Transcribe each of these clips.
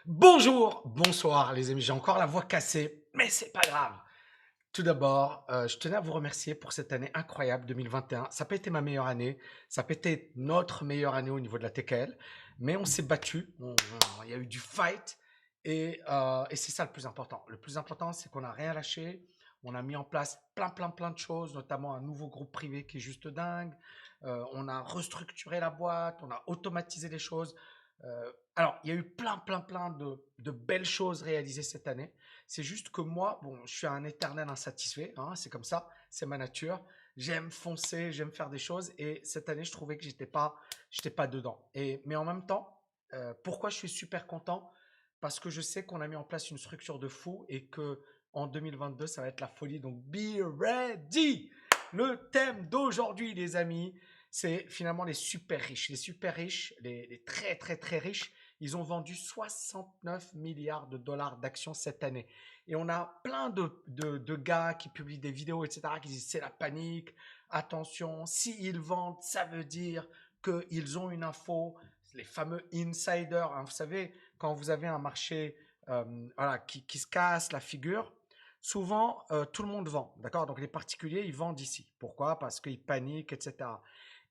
Bonjour, bonsoir les amis, j'ai encore la voix cassée, mais c'est pas grave. Tout d'abord, je tenais à vous remercier pour cette année incroyable 2021. Ça n'a pas été ma meilleure année, ça n'a pas été notre meilleure année au niveau de la TKL, mais on s'est battu, il y a eu du fight et c'est ça le plus important. Le plus important, c'est qu'on n'a rien lâché, on a mis en place plein de choses, notamment un nouveau groupe privé qui est juste dingue. On a restructuré la boîte, on a automatisé les choses. Alors, il y a eu plein de belles choses réalisées cette année. C'est juste que moi, bon, je suis un éternel insatisfait, hein, c'est comme ça, c'est ma nature. J'aime foncer, j'aime faire des choses et cette année, je trouvais que j'étais pas dedans. Mais en même temps, pourquoi je suis super content? Parce que je sais qu'on a mis en place une structure de fou et que en 2022, ça va être la folie. Donc, be ready! Le thème d'aujourd'hui, les amis, c'est finalement les super riches. Les super riches, les très riches, ils ont vendu 69 milliards de dollars d'actions cette année. Et on a plein de gars qui publient des vidéos, etc., qui disent c'est la panique, attention, s'ils vendent, ça veut dire qu'ils ont une info, les fameux insiders. Hein, vous savez, quand vous avez un marché voilà, qui se casse la figure, souvent tout le monde vend. D'accord. Donc les particuliers, ils vendent ici. Pourquoi? Parce qu'ils paniquent, etc.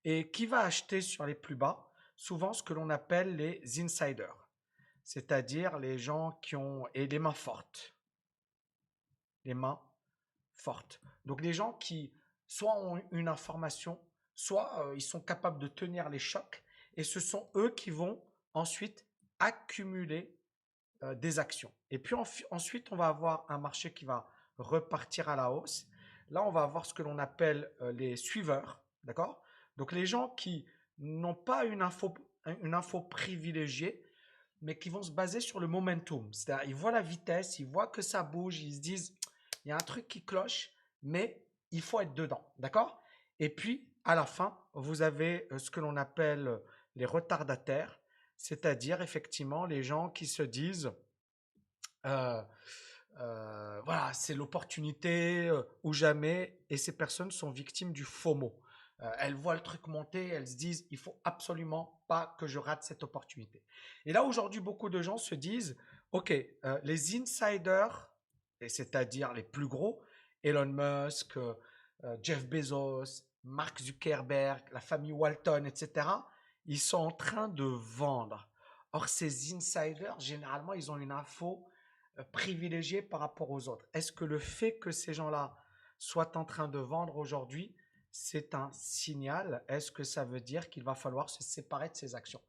Et qui va acheter sur les plus bas? Souvent ce que l'on appelle les insiders, c'est-à-dire les gens qui ont et les mains fortes, les mains fortes. Donc les gens qui soit ont une information, soit ils sont capables de tenir les chocs, et ce sont eux qui vont ensuite accumuler des actions. Et puis ensuite, on va avoir un marché qui va repartir à la hausse. Là, on va avoir ce que l'on appelle les suiveurs, d'accord? Donc les gens qui n'ont pas une info privilégiée, mais qui vont se baser sur le momentum. C'est-à-dire, ils voient la vitesse, ils voient que ça bouge, ils se disent, il y a un truc qui cloche, mais il faut être dedans, d'accord? Et puis, à la fin, vous avez ce que l'on appelle les retardataires, c'est-à-dire effectivement les gens qui se disent, euh, voilà, c'est l'opportunité ou jamais, et ces personnes sont victimes du FOMO. Elles voient le truc monter, elles se disent, il faut absolument pas que je rate cette opportunité. Et là, aujourd'hui, beaucoup de gens se disent, OK, les insiders, et c'est-à-dire les plus gros, Elon Musk, Jeff Bezos, Mark Zuckerberg, la famille Walton, etc., ils sont en train de vendre. Or, ces insiders, généralement, ils ont une info privilégié par rapport aux autres. Est-ce que le fait que ces gens-là soient en train de vendre aujourd'hui, c'est un signal? Est-ce que ça veut dire qu'il va falloir se séparer de ces actions?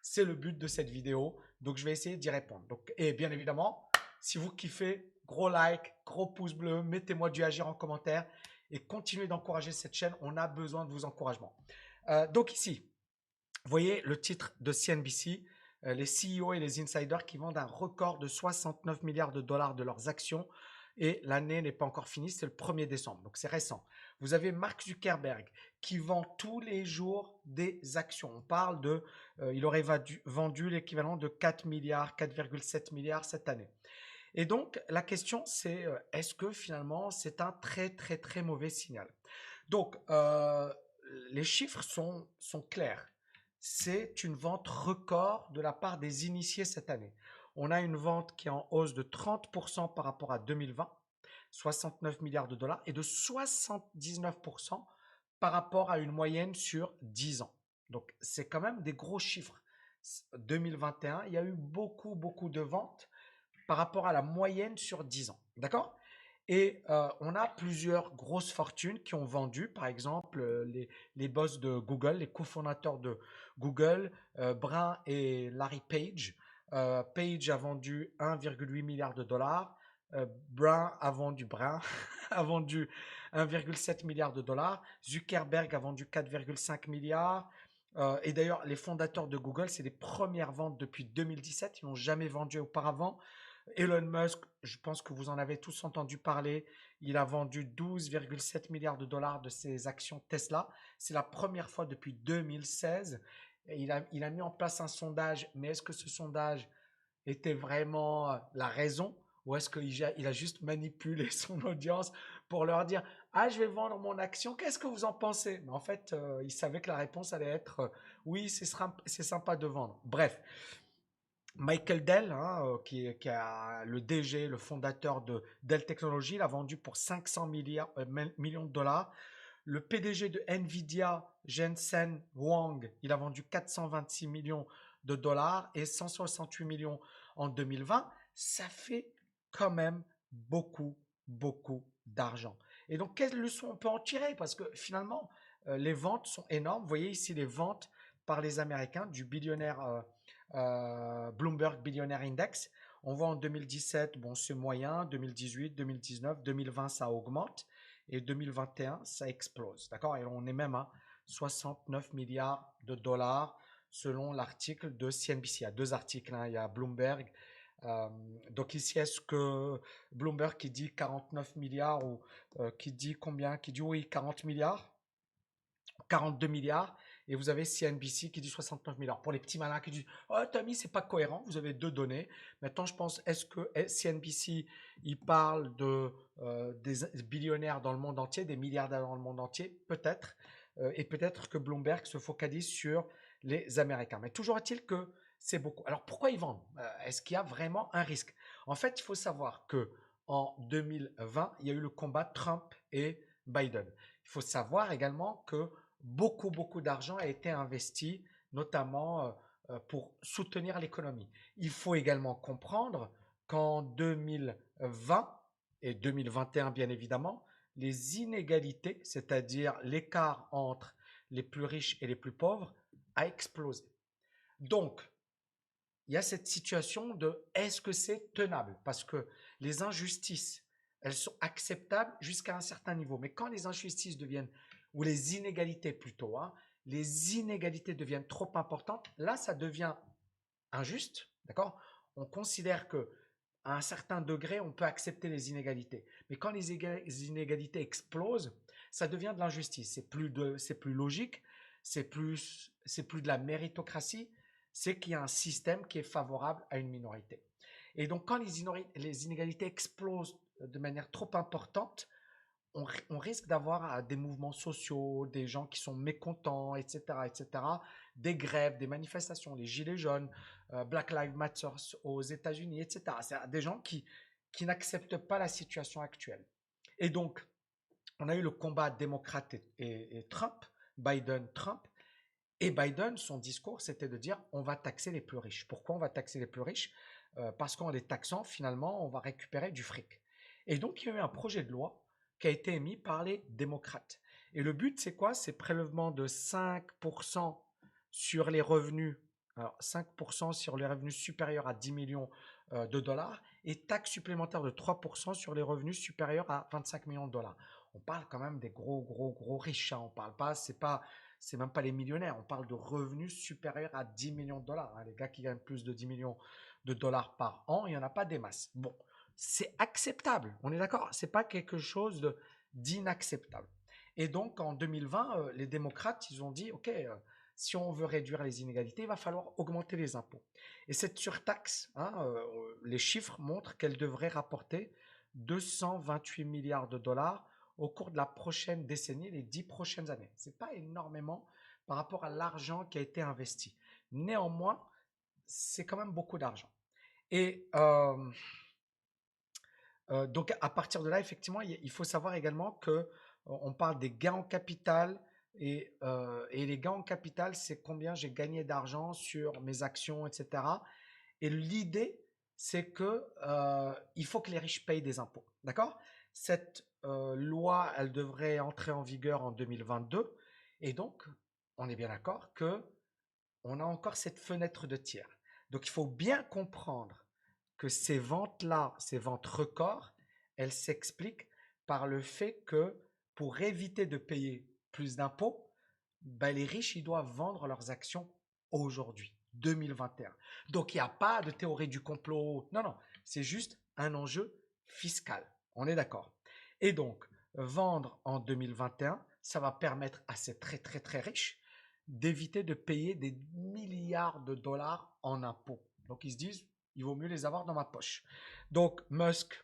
C'est le but de cette vidéo, donc je vais essayer d'y répondre. Donc, et bien évidemment, si vous kiffez, gros like, gros pouce bleu, mettez-moi du agir en commentaire et continuez d'encourager cette chaîne. On a besoin de vos encouragements. Donc ici, vous voyez le titre de CNBC, les CEO et les insiders qui vendent un record de 69 milliards de dollars de leurs actions et l'année n'est pas encore finie, c'est le 1er décembre, donc c'est récent. Vous avez Mark Zuckerberg qui vend tous les jours des actions. On parle de, il aurait vendu l'équivalent de 4 milliards, 4,7 milliards cette année. Et donc la question c'est, est-ce que finalement c'est un très mauvais signal? Donc les chiffres sont clairs. C'est une vente record de la part des initiés cette année. On a une vente qui est en hausse de 30% par rapport à 2020, 69 milliards de dollars, et de 79% par rapport à une moyenne sur 10 ans. Donc, c'est quand même des gros chiffres. 2021, il y a eu beaucoup de ventes par rapport à la moyenne sur 10 ans. D'accord? Et on a plusieurs grosses fortunes qui ont vendu, par exemple, les boss de Google, les cofondateurs de Google, Brin et Larry Page. Page a vendu 1,8 milliard de dollars. Brin a vendu 1,7 milliard de dollars. Zuckerberg a vendu 4,5 milliards. Et d'ailleurs, les fondateurs de Google, c'est les premières ventes depuis 2017. Ils n'ont jamais vendu auparavant. Elon Musk, je pense que vous en avez tous entendu parler. Il a vendu 12,7 milliards de dollars de ses actions Tesla. C'est la première fois depuis 2016. Et il a mis en place un sondage, mais est-ce que ce sondage était vraiment la raison ou est-ce qu'il a juste manipulé son audience pour leur dire ah, je vais vendre mon action, qu'est-ce que vous en pensez? Mais en fait, il savait que la réponse allait être oui, c'est sympa de vendre. Bref, Michael Dell, hein, qui a le DG, le fondateur de Dell Technologies, l'a vendu pour 500 millions de dollars. Le PDG de Nvidia, Jensen Huang, il a vendu 426 millions de dollars et 168 millions en 2020. Ça fait quand même beaucoup, beaucoup d'argent. Et donc, quelle leçon on peut en tirer? Parce que finalement, les ventes sont énormes. Vous voyez ici les ventes par les Américains du billionnaire Bloomberg Billionaire Index. On voit en 2017, bon, c'est moyen, 2018, 2019, 2020, ça augmente et 2021, ça explose. D'accord? Et on est même à 69 milliards de dollars selon l'article de CNBC. Il y a deux articles, hein. Il y a Bloomberg. Euh, donc ici, est-ce que Bloomberg qui dit 49 milliards ou qui dit combien? Qui dit oui, 40 milliards? 42 milliards et vous avez CNBC qui dit 69 milliards. Pour les petits malins qui disent oh Tommy, c'est pas cohérent, vous avez deux données. Maintenant, je pense, est-ce que CNBC il parle de des billionnaires dans le monde entier, des milliardaires dans le monde entier? Peut-être. Et peut-être que Bloomberg se focalise sur les Américains. Mais toujours est-il que c'est beaucoup. Alors pourquoi ils vendent? Est-ce qu'il y a vraiment un risque? En fait, il faut savoir que en 2020, il y a eu le combat Trump et Biden. Il faut savoir également que beaucoup d'argent a été investi, notamment pour soutenir l'économie. Il faut également comprendre qu'en 2020 et 2021, bien évidemment, les inégalités, c'est-à-dire l'écart entre les plus riches et les plus pauvres, a explosé. Donc, il y a cette situation de est-ce que c'est tenable? Parce que les injustices, elles sont acceptables jusqu'à un certain niveau. Mais quand les injustices deviennent, ou les inégalités plutôt, hein, les inégalités deviennent trop importantes, là, ça devient injuste, d'accord? On considère que à un certain degré, on peut accepter les inégalités. Mais quand les inégalités explosent, ça devient de l'injustice. C'est plus logique, c'est plus de la méritocratie, c'est qu'il y a un système qui est favorable à une minorité. Et donc, quand les inégalités explosent de manière trop importante, on risque d'avoir des mouvements sociaux, des gens qui sont mécontents, etc., etc., des grèves, des manifestations, les gilets jaunes, Black Lives Matter aux États-Unis, etc. C'est des gens qui n'acceptent pas la situation actuelle. Et donc, on a eu le combat démocrate et Trump, Biden-Trump. Et Biden, son discours, c'était de dire on va taxer les plus riches. Pourquoi on va taxer les plus riches? Parce qu'en les taxant, finalement, on va récupérer du fric. Et donc, il y a eu un projet de loi qui a été émis par les démocrates. Et le but, c'est quoi? C'est prélèvement de 5% sur les revenus, alors 5% sur les revenus supérieurs à 10 millions de dollars et taxe supplémentaire de 3% sur les revenus supérieurs à 25 millions de dollars. On parle quand même des gros riches, hein. On parle pas, c'est même pas les millionnaires, on parle de revenus supérieurs à 10 millions de dollars, hein. Les gars qui gagnent plus de 10 millions de dollars par an, il n'y en a pas des masses. Bon, c'est acceptable, on est d'accord, c'est pas quelque chose d'inacceptable. Et donc en 2020, les démocrates, ils ont dit, ok, si on veut réduire les inégalités, il va falloir augmenter les impôts. Et cette surtaxe, hein, les chiffres montrent qu'elle devrait rapporter 228 milliards de dollars au cours de la prochaine décennie, les 10 prochaines années. Ce n'est pas énormément par rapport à l'argent qui a été investi. Néanmoins, c'est quand même beaucoup d'argent. Et donc, à partir de là, effectivement, il faut savoir également que on parle des gains en capital et les gains en capital, c'est combien j'ai gagné d'argent sur mes actions, etc. Et l'idée, c'est que il faut que les riches payent des impôts. D'accord? Cette loi, elle devrait entrer en vigueur en 2022. Et donc, on est bien d'accord que on a encore cette fenêtre de tir. Donc, il faut bien comprendre que ces ventes-là, ces ventes records, elles s'expliquent par le fait que pour éviter de payer plus d'impôts, ben, les riches, ils doivent vendre leurs actions aujourd'hui, 2021. Donc, il n'y a pas de théorie du complot. Non, non, c'est juste un enjeu fiscal. On est d'accord. Et donc, vendre en 2021, ça va permettre à ces très riches d'éviter de payer des milliards de dollars en impôts. Donc, ils se disent, il vaut mieux les avoir dans ma poche. Donc, Musk,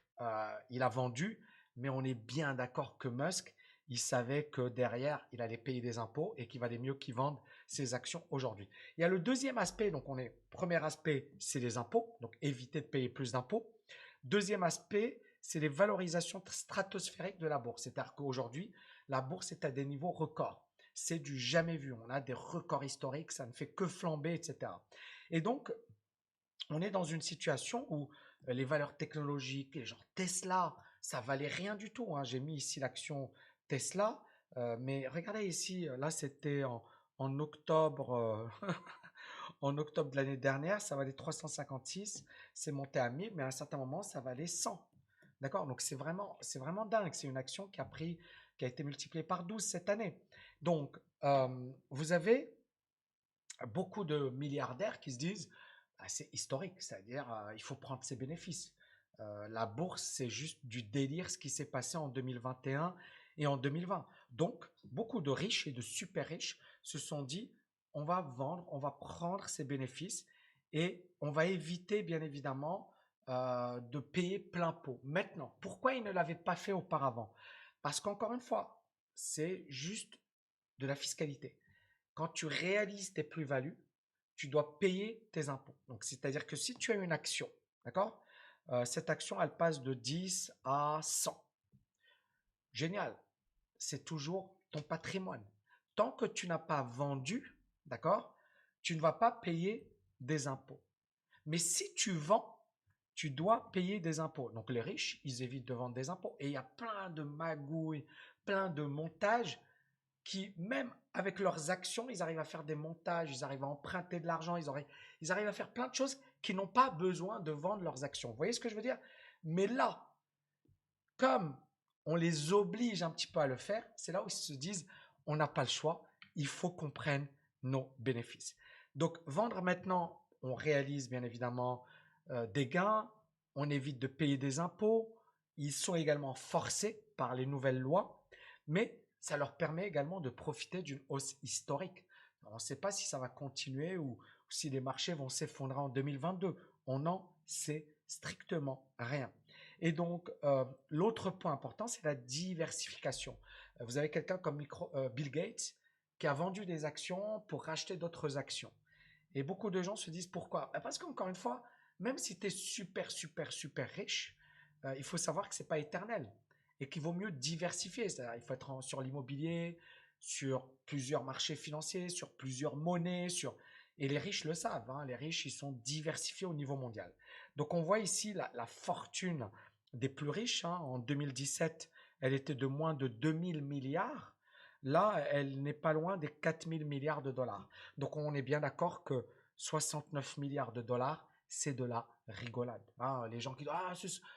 il a vendu, mais on est bien d'accord que Musk, il savait que derrière, il allait payer des impôts et qu'il valait mieux qu'il vende ses actions aujourd'hui. Il y a le deuxième aspect, donc premier aspect, c'est les impôts, donc éviter de payer plus d'impôts. Deuxième aspect, c'est les valorisations stratosphériques de la bourse. C'est-à-dire qu'aujourd'hui, la bourse est à des niveaux records. C'est du jamais vu. On a des records historiques, ça ne fait que flamber, etc. Et donc, on est dans une situation où les valeurs technologiques, les genre Tesla, ça valait rien du tout, hein. J'ai mis ici l'action Tesla, mais regardez ici, là c'était en octobre, en octobre de l'année dernière, ça valait 356, c'est monté à 1000, mais à un certain moment, ça valait 100. D'accord? Donc c'est vraiment dingue. C'est une action qui a été multipliée par 12 cette année. Donc, vous avez beaucoup de milliardaires qui se disent ah, c'est historique, c'est-à-dire il faut prendre ses bénéfices. La bourse, c'est juste du délire ce qui s'est passé en 2021 et en 2020. Donc, beaucoup de riches et de super riches se sont dit on va vendre, on va prendre ses bénéfices et on va éviter bien évidemment de payer plein pot. Maintenant, pourquoi ils ne l'avaient pas fait auparavant? Parce qu'encore une fois, c'est juste de la fiscalité. Quand tu réalises tes plus-values, tu dois payer tes impôts. Donc, c'est-à-dire que si tu as une action, d'accord, cette action, elle passe de 10 à 100. Génial. C'est toujours ton patrimoine. Tant que tu n'as pas vendu, d'accord, tu ne vas pas payer des impôts. Mais si tu vends, tu dois payer des impôts. Donc les riches, ils évitent de vendre des impôts. Et il y a plein de magouilles, plein de montages qui, même avec leurs actions, ils arrivent à faire des montages, ils arrivent à emprunter de l'argent, ils arrivent à faire plein de choses qui n'ont pas besoin de vendre leurs actions. Vous voyez ce que je veux dire? Mais là, comme on les oblige un petit peu à le faire, c'est là où ils se disent, on n'a pas le choix, il faut qu'on prenne nos bénéfices. Donc, vendre maintenant, on réalise bien évidemment des gains, on évite de payer des impôts, ils sont également forcés par les nouvelles lois, mais ça leur permet également de profiter d'une hausse historique. Alors, on ne sait pas si ça va continuer ou si les marchés vont s'effondrer en 2022. On n'en sait strictement rien. Et donc, l'autre point important, c'est la diversification. Vous avez quelqu'un comme Bill Gates qui a vendu des actions pour racheter d'autres actions. Et beaucoup de gens se disent pourquoi? Parce qu'encore une fois, même si tu es super, super, super riche, il faut savoir que ce n'est pas éternel et qu'il vaut mieux diversifier. C'est-à-dire, il faut être sur l'immobilier, sur plusieurs marchés financiers, sur plusieurs monnaies, et les riches le savent, hein, les riches, ils sont diversifiés au niveau mondial. Donc, on voit ici la fortune des plus riches, hein. En 2017, elle était de moins de 2000 milliards. Là, elle n'est pas loin des 4000 milliards de dollars. Donc, on est bien d'accord que 69 milliards de dollars, c'est de la rigolade, hein. Les gens qui disent ah,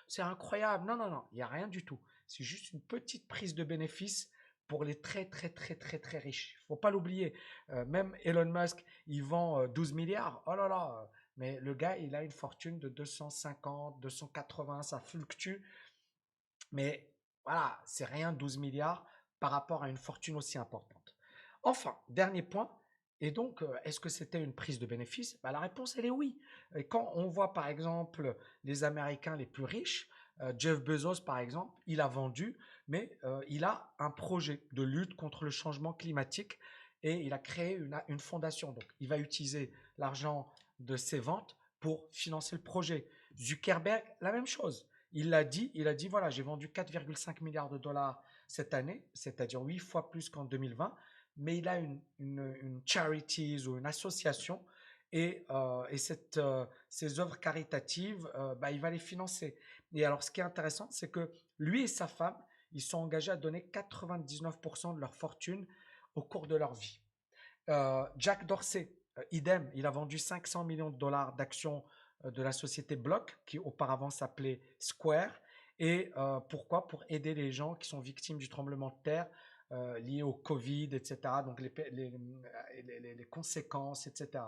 c'est incroyable. Non, non, non, il n'y a rien du tout. C'est juste une petite prise de bénéfice pour les très, très, très, très, très riches. Il ne faut pas l'oublier. Même Elon Musk, il vend 12 milliards. Oh là là, mais le gars, il a une fortune de 250, 280, ça fluctue. Mais voilà, c'est rien 12 milliards par rapport à une fortune aussi importante. Enfin, dernier point, et donc, est-ce que c'était une prise de bénéfice? La réponse, elle est oui. Et quand on voit par exemple les Américains les plus riches, Jeff Bezos par exemple, il a vendu, mais il a un projet de lutte contre le changement climatique et il a créé une fondation. Donc, il va utiliser l'argent de ses ventes pour financer le projet. Zuckerberg, la même chose. Il a dit voilà, j'ai vendu 4,5 milliards de dollars cette année, c'est-à-dire 8 fois plus qu'en 2020, mais il a une charities ou une association et ces œuvres caritatives, il va les financer. Et alors, ce qui est intéressant, c'est que lui et sa femme, ils sont engagés à donner 99% de leur fortune au cours de leur vie. Jack Dorsey, idem, il a vendu 500 millions de dollars d'actions de la société Block, qui auparavant s'appelait Square. Et pourquoi? Pour aider les gens qui sont victimes du tremblement de terre lié au Covid, etc. Donc les conséquences, etc.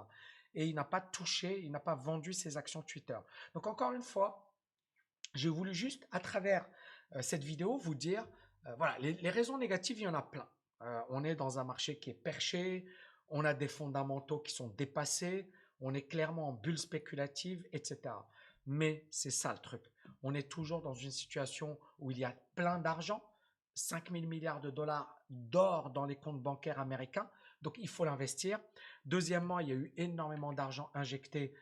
Et il n'a pas touché, il n'a pas vendu ses actions Twitter. Donc encore une fois, j'ai voulu juste, à travers cette vidéo, vous dire, voilà, les raisons négatives, il y en a plein. On est dans un marché qui est perché, on a des fondamentaux qui sont dépassés, on est clairement en bulle spéculative, etc. Mais c'est ça le truc. On est toujours dans une situation où il y a plein d'argent. 5 000 milliards de dollars d'or dans les comptes bancaires américains. Donc, il faut l'investir. Deuxièmement, il y a eu énormément d'argent injecté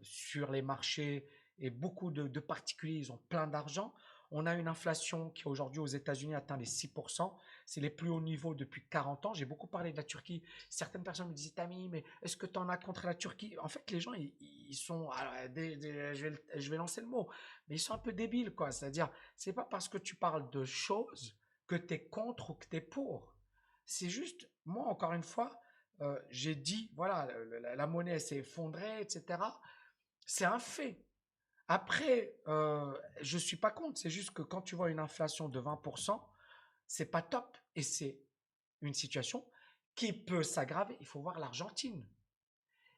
sur les marchés et beaucoup de particuliers, ils ont plein d'argent. On a une inflation qui aujourd'hui aux États-Unis atteint les 6%. C'est les plus hauts niveaux depuis 40 ans. J'ai beaucoup parlé de la Turquie. Certaines personnes me disent, Tami, mais est-ce que tu en as contre la Turquie? En fait, les gens, ils sont, alors, je vais lancer le mot, mais ils sont un peu débiles, quoi. C'est-à-dire, c'est pas parce que tu parles de choses que tu es contre ou que tu es pour. C'est juste, moi, encore une fois, j'ai dit, voilà, la monnaie s'est effondrée, etc. C'est un fait. Après, je ne suis pas contre. C'est juste que quand tu vois une inflation de 20%, c'est pas top. Et c'est une situation qui peut s'aggraver. Il faut voir l'Argentine.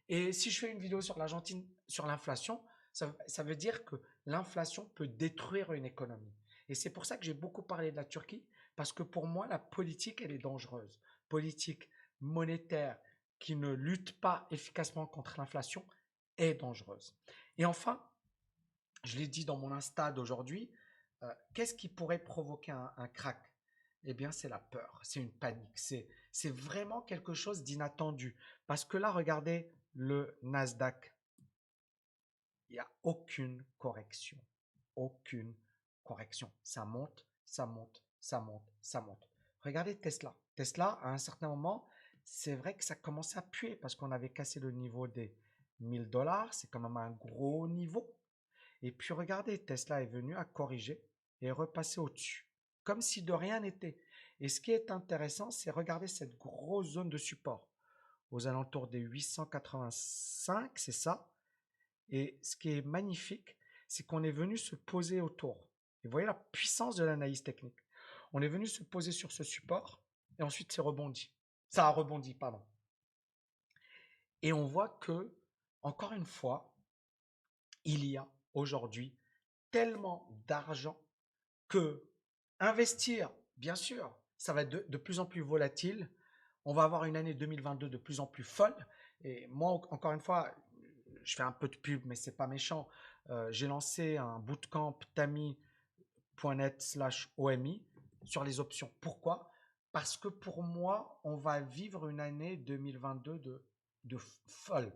Et si je fais une vidéo sur l'Argentine, sur l'inflation, ça veut dire que l'inflation peut détruire une économie. Et c'est pour ça que j'ai beaucoup parlé de la Turquie, parce que pour moi, la politique, elle est dangereuse. Politique monétaire qui ne lutte pas efficacement contre l'inflation est dangereuse. Et enfin, je l'ai dit dans mon Insta d'aujourd'hui, qu'est-ce qui pourrait provoquer un crack? Eh bien, c'est la peur, c'est une panique, c'est vraiment quelque chose d'inattendu. Parce que là, regardez le Nasdaq, il n'y a aucune correction. Aucune correction. Ça monte, ça monte, ça monte, ça monte. Regardez Tesla. Tesla, à un certain moment, c'est vrai que ça commençait à puer parce qu'on avait cassé le niveau des 1000 dollars. C'est quand même un gros niveau. Et puis regardez, Tesla est venu à corriger et est repassé au-dessus, comme si de rien n'était. Et ce qui est intéressant, c'est regarder cette grosse zone de support aux alentours des 885, c'est ça. Et ce qui est magnifique, c'est qu'on est venu se poser autour. Et vous voyez la puissance de l'analyse technique. On est venu se poser sur ce support et ensuite c'est rebondi. Ça a rebondi, pardon. Et on voit que, encore une fois, il y a aujourd'hui tellement d'argent que investir, bien sûr, ça va être de plus en plus volatile. On va avoir une année 2022 de plus en plus folle. Et moi, encore une fois, je fais un peu de pub, mais c'est pas méchant. J'ai lancé un bootcamp tami.net/OMI sur les options. Pourquoi? Parce que pour moi, on va vivre une année 2022 de folle.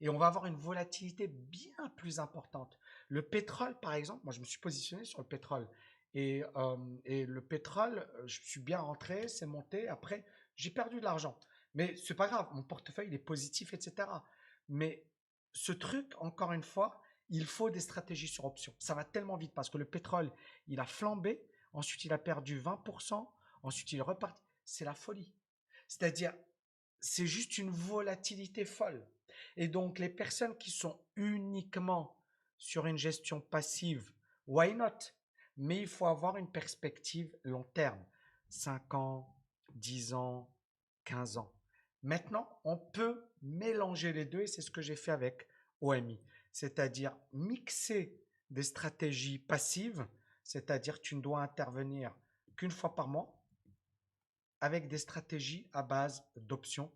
Et on va avoir une volatilité bien plus importante. Le pétrole, par exemple, moi je me suis positionné sur le pétrole. Et le pétrole, je suis bien rentré, c'est monté. Après, j'ai perdu de l'argent. Mais c'est pas grave, mon portefeuille il est positif, etc. Mais ce truc, encore une fois, il faut des stratégies sur option. Ça va tellement vite parce que le pétrole, il a flambé, ensuite il a perdu 20%, ensuite il est reparti. C'est la folie. C'est-à-dire, c'est juste une volatilité folle. Et donc, les personnes qui sont uniquement sur une gestion passive, why not? Mais il faut avoir une perspective long terme, 5 ans, 10 ans, 15 ans. Maintenant, on peut mélanger les deux et c'est ce que j'ai fait avec OMI, c'est-à-dire mixer des stratégies passives, c'est-à-dire tu ne dois intervenir qu'une fois par mois avec des stratégies à base d'options.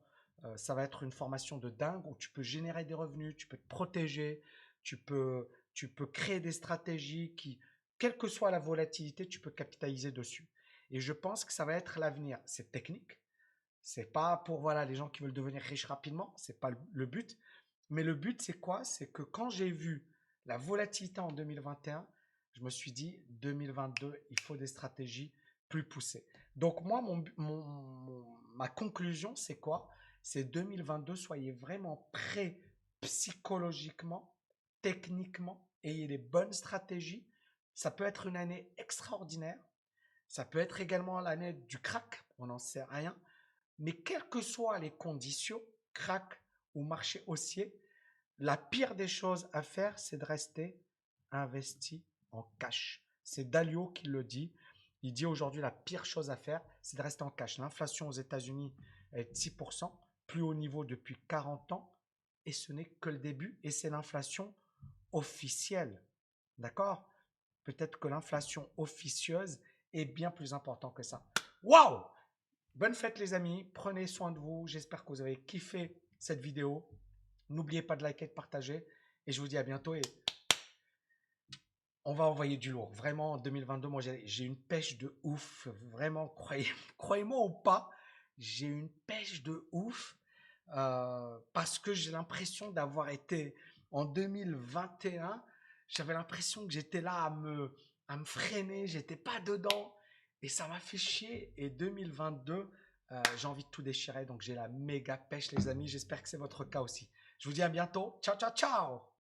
Ça va être une formation de dingue où tu peux générer des revenus, tu peux te protéger, tu peux créer des stratégies qui, quelle que soit la volatilité, tu peux capitaliser dessus. Et je pense que ça va être l'avenir. C'est technique. C'est pas pour voilà, les gens qui veulent devenir riches rapidement. C'est pas le but. Mais le but, c'est quoi? C'est que quand j'ai vu la volatilité en 2021, je me suis dit 2022, il faut des stratégies plus poussées. Donc moi, ma conclusion, c'est quoi? C'est 2022, soyez vraiment prêts psychologiquement, techniquement, ayez les bonnes stratégies. Ça peut être une année extraordinaire. Ça peut être également l'année du crack, on n'en sait rien. Mais quelles que soient les conditions, crack ou marché haussier, la pire des choses à faire, c'est de rester investi en cash. C'est Dalio qui le dit. Il dit aujourd'hui la pire chose à faire, c'est de rester en cash. L'inflation aux États-Unis est de 6%, plus haut niveau depuis 40 ans, et ce n'est que le début, et c'est l'inflation officielle. D'accord? Peut-être que l'inflation officieuse est bien plus importante que ça. Waouh! Bonne fête les amis, prenez soin de vous. J'espère que vous avez kiffé cette vidéo. N'oubliez pas de liker et de partager. Et je vous dis à bientôt et On va envoyer du lourd. Vraiment, en 2022, moi, j'ai une pêche de ouf. Vraiment, croyez-moi ou pas, j'ai une pêche de ouf parce que j'ai l'impression d'avoir été en 2021. J'avais l'impression que j'étais là à me freiner. J'étais pas dedans et ça m'a fait chier. Et 2022, j'ai envie de tout déchirer. Donc, j'ai la méga pêche, les amis. J'espère que c'est votre cas aussi. Je vous dis à bientôt. Ciao, ciao, ciao!